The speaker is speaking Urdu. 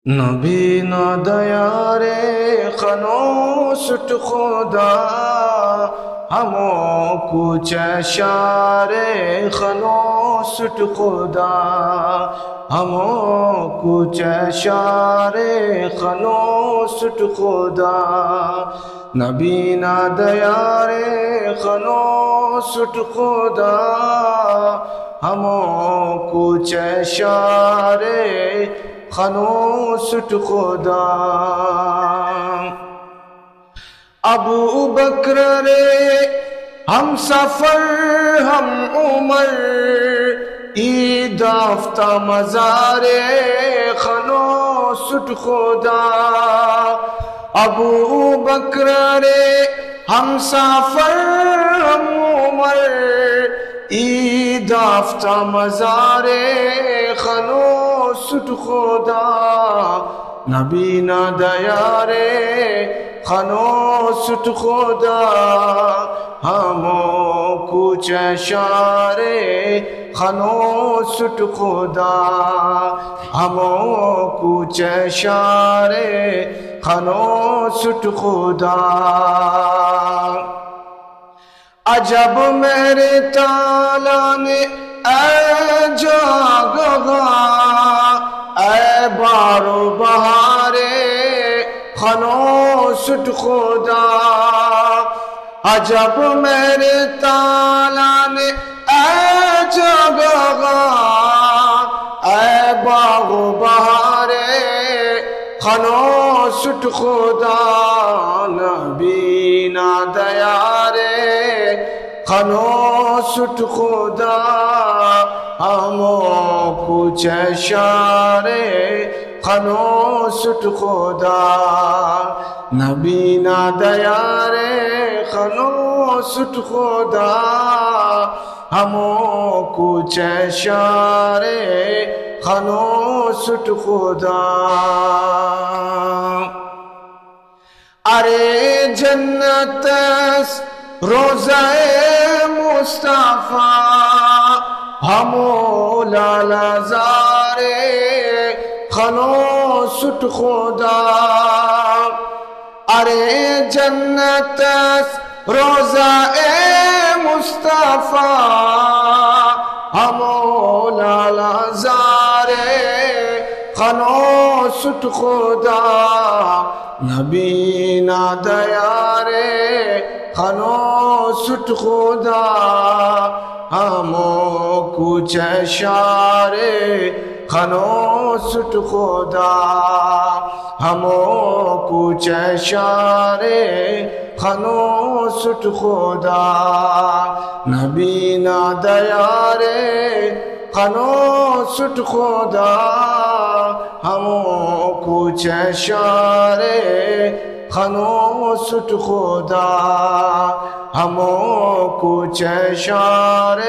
نبی نہ دیارے خنوست خدا ہموں کچھ شار خنوست خدا ہموں کچھ شار خنوست خدا نبی نہ دیارے خنوست خدا ہموں کچھ شار خنوست خدا ابو بکر رے ہم سفر ہم عمر عید آفتہ مزار خنوست خدا ابو بکر رے ہم سفر ہم عمر عید آفتہ مزار خنوست خدا نبی نہ دیارے خنوست خدا ہموں کچھ شار خنوست خدا ہموں کچھ شار خنوست خدا عجب میرے تعالیٰ نے اے جاگا اے بارو بہارے خنوست خدا عجب میرے تعالیٰ نے اے جاگا اے باغ و بہارے خنوست خدا نبی نہ دیارے خنوست خدا ہموں کچھ شار خنوست خدا نبی نہ دیارے خنوست خدا ہموں کچھ شار خنوست خدا ارے جنت روزہ مصطفیٰ ہموں لالا زار خنوست خدا ارے جنت روزہ مصطفیٰ ہموں لالا زار خنوست خدا نبی نہ دیارے خنوست خدا ہموں کچھ شار خنوست خدا ہموں کچھ شار خنوست خدا نبی نہ دیارے خنوست خدا ہموں کچھ شار خنوست خدا ہموں کچھ شار